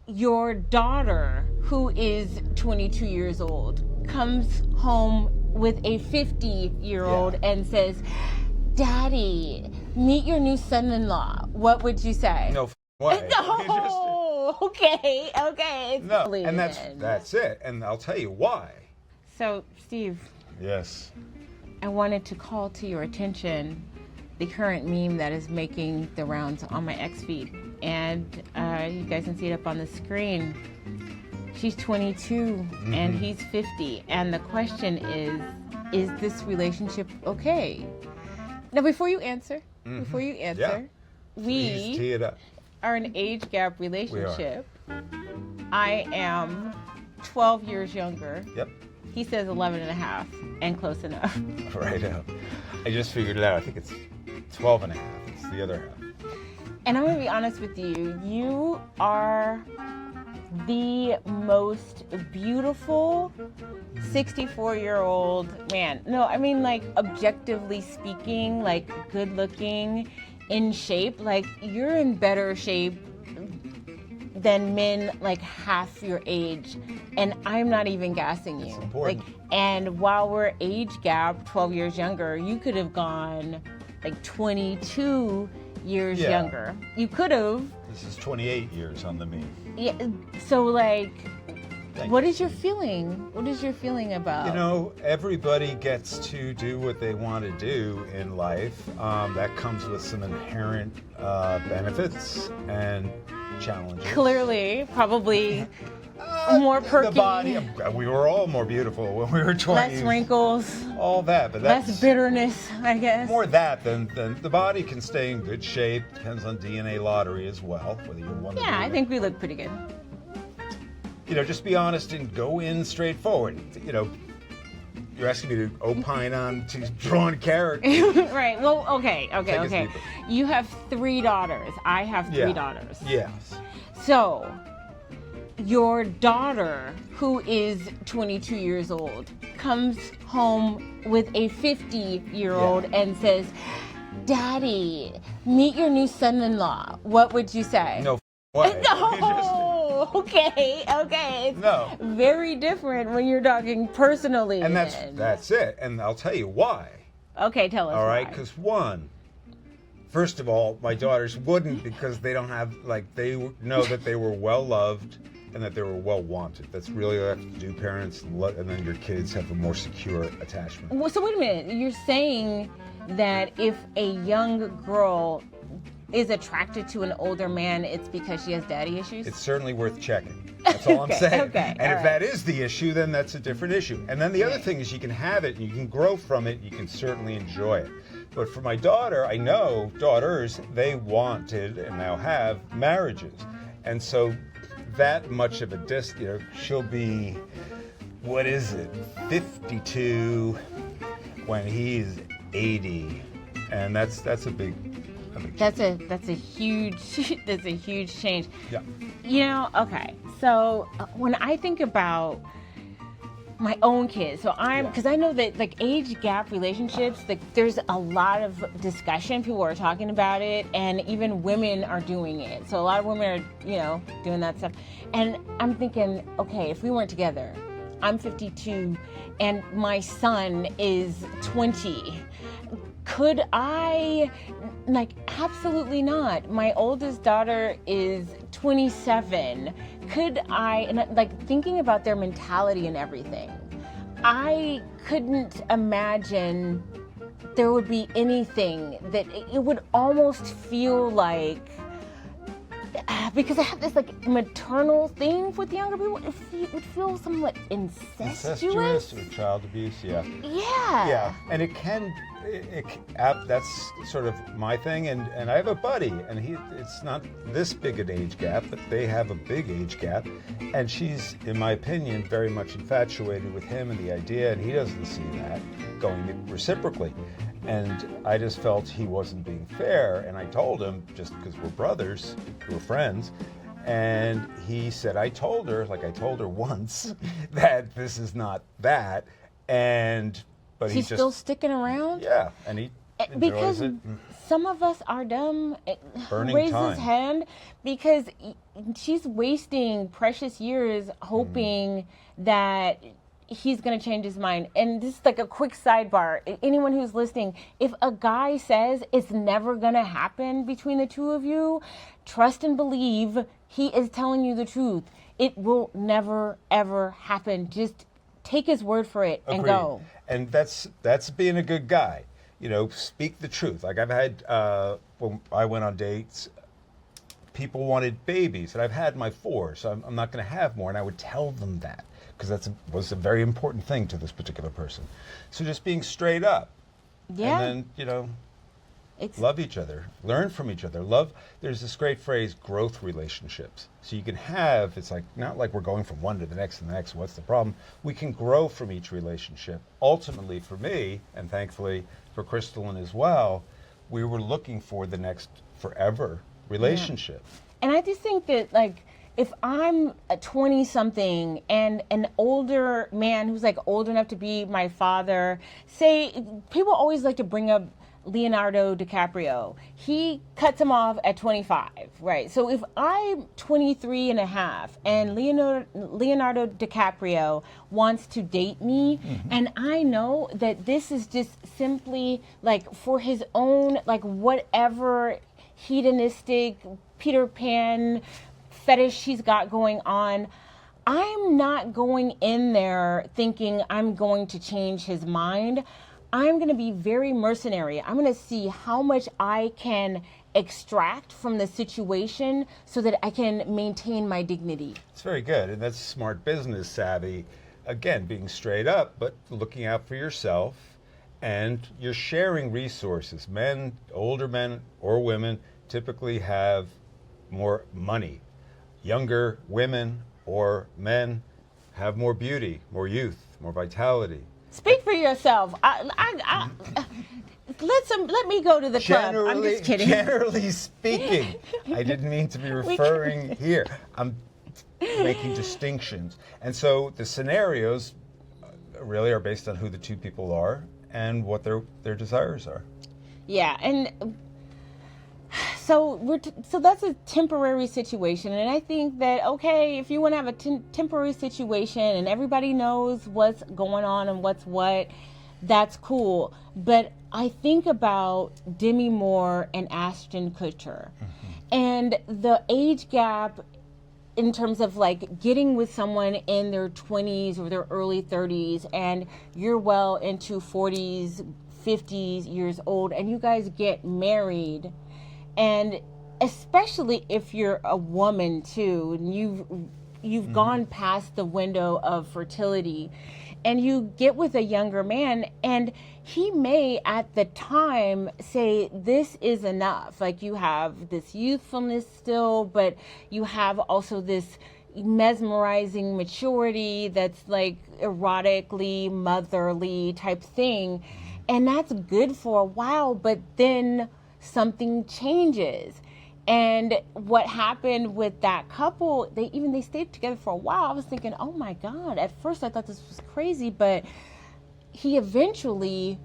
your daughter, who is 22 years old, comes home with a 50-year-old and says, Daddy, meet your new son-in-law, what would you say? No way. No. Okay. No, and that's it. And I'll tell you why. So, Steve. Yes. I wanted to call to your attention the current meme that is making the rounds on my X feed. And you guys can see it up on the screen. She's 22 and he's 50. And the question is this relationship okay? Now, before you answer, we tee it up. are an age gap relationship. I am 12 years younger. Yep. He says 11 and a half, and close enough. Right up. I just figured it out. I think it's 12 and a half. It's the other half. And I'm going to be honest with you. You are the most beautiful 64-year-old man. No, I mean, like, objectively speaking, like, good looking, in shape. Like, you're in better shape than men like half your age, and I'm not even gassing you. It's important. Like, and while we're age gap 12 years younger, you could have gone like 22 years younger. You could have. This is 28 years on the meme. Yeah. So like, what you. is your feeling? What is your feeling about? You know, everybody gets to do what they want to do in life. That comes with some inherent benefits and challenges. Clearly, probably more perky. The body, we were all more beautiful when we were 20. Less wrinkles. All that, but that's less bitterness, I guess. More that than the body can stay in good shape. Depends on DNA lottery as well, whether you're one. Yeah, I think we look pretty good. You know, just be honest and go in straightforward. You know, you're asking me to opine on to drawn characters. Right. Well, okay. Deeper. You have 3 daughters. I have 3 daughters. Yes. So, your daughter, who is 22 years old, comes home with a 50-year-old and says, Daddy, meet your new son-in-law. What would you say? No way. No. Okay. It's No. very different when you're talking personally. And that's it. And I'll tell you why. Okay, tell us. All right, why. because first of all, my daughters wouldn't, because they don't have, like, they know that they were well loved and that they were well wanted. That's really what you have to do, parents, and then your kids have a more secure attachment. Well, so wait a minute. You're saying that if a young girl is attracted to an older man, it's because she has daddy issues? It's certainly worth checking. That's all I'm saying. Okay, and if that is the issue, then that's a different issue. And then the other thing is you can have it, and you can grow from it, you can certainly enjoy it. But for my daughter, I know daughters, they wanted and now have marriages. And so that much of a she'll be, 52 when he's 80. And that's a big That's a huge change. Yeah. You know, okay. So when I think about my own kids, because I know that like age gap relationships, like there's a lot of discussion. People are talking about it, and even women are doing it. So a lot of women are, doing that stuff. And I'm thinking, okay, if we weren't together, I'm 52, and my son is 20. Could I, absolutely not. My oldest daughter is 27. Could I, thinking about their mentality and everything, I couldn't imagine there would be anything that it would almost feel like, because I have this maternal thing with younger people, it would feel somewhat incestuous. Or child abuse, yeah. Yeah. Yeah, and it can, that's sort of my thing, and I have a buddy, and it's not this big an age gap, but they have a big age gap, and she's, in my opinion, very much infatuated with him and the idea, and he doesn't see that going reciprocally. And I just felt he wasn't being fair, and I told him, just because we're brothers, we're friends, and he said, I told her once, that this is not that, but he's still sticking around? Yeah, and he enjoys because it. Some of us are dumb. Burning Raise time. his hand, because she's wasting precious years hoping that he's going to change his mind. And this is like a quick sidebar. Anyone who's listening, if a guy says it's never going to happen between the two of you, trust and believe he is telling you the truth. It will never, ever happen. Just take his word for it and Agreed. go. And that's being a good guy. You know, speak the truth. Like I've had, when I went on dates, people wanted babies, and I've had my 4, so I'm not going to have more. And I would tell them that, because that was a very important thing to this particular person. So just being straight up. Yeah. And then, you know, It's, love each other, learn from each other. There's this great phrase, growth relationships. So you can have, it's like, not like we're going from one to the next and the next, what's the problem? We can grow from each relationship. Ultimately for me, and thankfully for Crystalline as well, we were looking for the next forever relationship. and I just think that, like, if I'm a 20-something and an older man who's like old enough to be my father, say, people always like to bring up Leonardo DiCaprio. He cuts him off at 25, right? So if I'm 23 and a half and Leonardo DiCaprio wants to date me, and I know that this is just simply like for his own, like whatever hedonistic Peter Pan fetish he's got going on, I'm not going in there thinking I'm going to change his mind. I'm going to be very mercenary. I'm going to see how much I can extract from the situation so that I can maintain my dignity. It's very good, and that's smart business savvy. Again, being straight up, but looking out for yourself, and you're sharing resources. Men, older men or women, typically have more money. Younger women or men have more beauty, more youth, more vitality. Speak for yourself. Let me go to the club. I'm just kidding. Generally speaking, I didn't mean to be referring here. I'm making distinctions. And so the scenarios really are based on who the two people are and what their desires are. Yeah, and so so that's a temporary situation, and I think that, okay, if you want to have a temporary situation and everybody knows what's going on and what's what, that's cool. But I think about Demi Moore and Ashton Kutcher, and the age gap in terms of like getting with someone in their 20s or their early 30s, and you're well into 40s, 50s years old, and you guys get married. And especially if you're a woman too, and you've gone past the window of fertility, and you get with a younger man, and he may at the time say, this is enough. Like, you have this youthfulness still, but you have also this mesmerizing maturity that's like erotically motherly type thing. And that's good for a while, but then something changes. And what happened with that couple, they stayed together for a while. I was thinking, oh my God, at first I thought this was crazy, but he eventually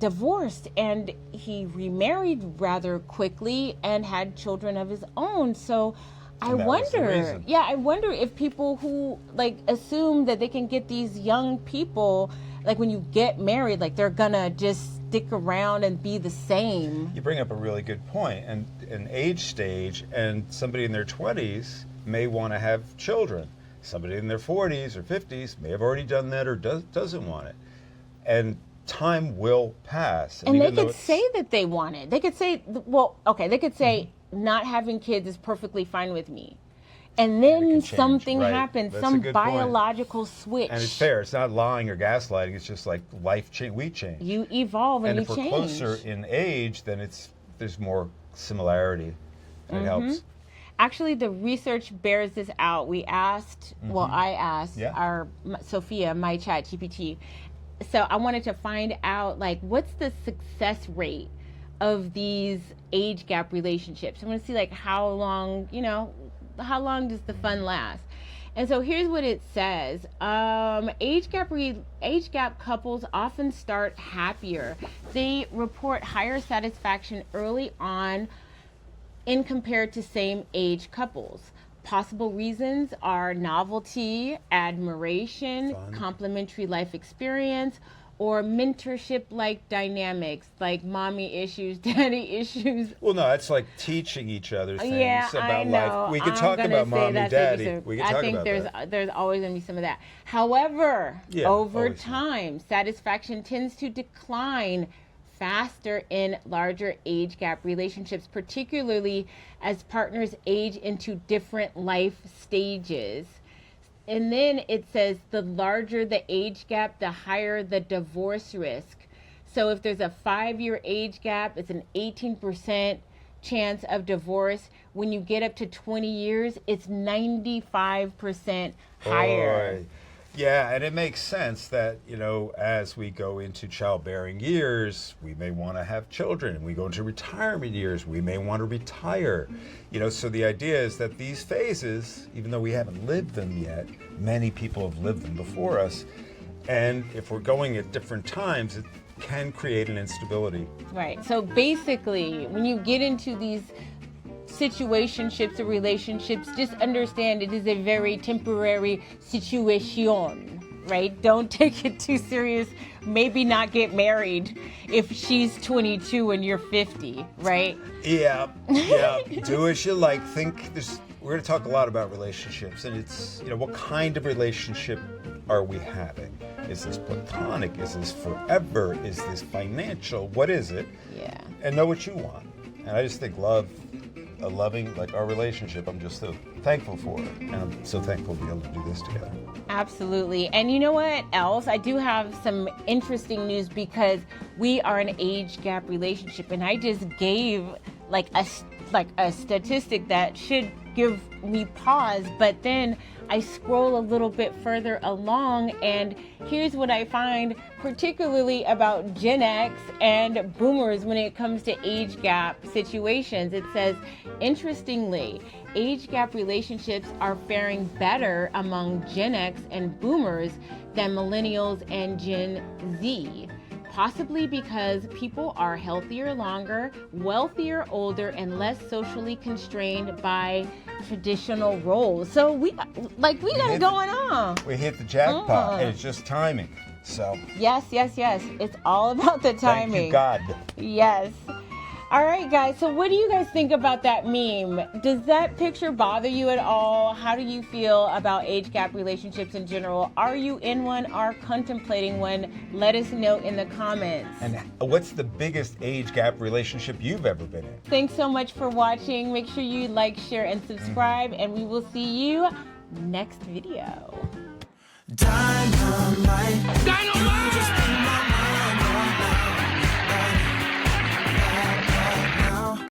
divorced and he remarried rather quickly and had children of his own. So I wonder, I wonder if people who like assume that they can get these young people, like when you get married, like they're gonna just stick around and be the same. You bring up a really good point, and an age stage, and somebody in their 20s may want to have children. Somebody in their 40s or 50s may have already done that or doesn't want it. And time will pass. And they could say that they want it. They could say, well, okay, they could say not having kids is perfectly fine with me. And then something happens, some biological switch. And it's fair. It's not lying or gaslighting. It's just like life change. We change. You evolve and you change. And if we're closer in age, then there's more similarity. And it helps. Actually, the research bears this out. We asked, I asked our Sophia, my chat GPT. So I wanted to find out, like, what's the success rate of these age gap relationships? I want to see, like, how long does the fun last? And so here's what it says. Age gap couples often start happier. They report higher satisfaction early on in compared to same age couples. possible reasons are novelty, admiration, Fun. complementary life experience, or mentorship-like dynamics, like mommy issues, daddy issues. Well, no, it's like teaching each other things Yeah, about I know. life. We could I'm talk gonna about say mom and that's daddy. abusive. We could I talk think about that. there's always going to be some of that. However, Yeah, over always. time, satisfaction tends to decline faster in larger age gap relationships, particularly as partners age into different life stages. And then it says the larger the age gap, the higher the divorce risk. So if there's a 5-year age gap, it's an 18% chance of divorce. When you get up to 20 years, it's 95% higher. Boy. Yeah, and it makes sense that, as we go into childbearing years, we may want to have children. We go into retirement years, we may want to retire. So the idea is that these phases, even though we haven't lived them yet, many people have lived them before us. And if we're going at different times, it can create an instability. Right. So basically, when you get into these situationships or relationships, just understand it is a very temporary situation, right? Don't take it too serious. Maybe not get married if she's 22 and you're 50, right? Yeah. Do as you like. We're going to talk a lot about relationships, and it's, what kind of relationship are we having? Is this platonic? Is this forever? Is this financial? What is it? Yeah. And know what you want. And I just think loving, like our relationship, I'm just so thankful for it. And I'm so thankful to be able to do this together. Absolutely. And you know what else? I do have some interesting news because we are an age gap relationship, and I just gave like a statistic that should give me pause, but then I scroll a little bit further along, and here's what I find particularly about Gen X and boomers when it comes to age gap situations. It says, interestingly, age gap relationships are faring better among Gen X and boomers than millennials and Gen Z. Possibly because people are healthier longer, wealthier older, and less socially constrained by traditional roles. So we got it going on. We hit the jackpot, Mm. and it's just timing. So Yes. It's all about the timing. thank you, God. Yes. All right, guys. So what do you guys think about that meme? Does that picture bother you at all? How do you feel about age gap relationships in general? Are you in one or contemplating one? Let us know in the comments. And what's the biggest age gap relationship you've ever been in? Thanks so much for watching. Make sure you like, share, and subscribe, and we will see you next video.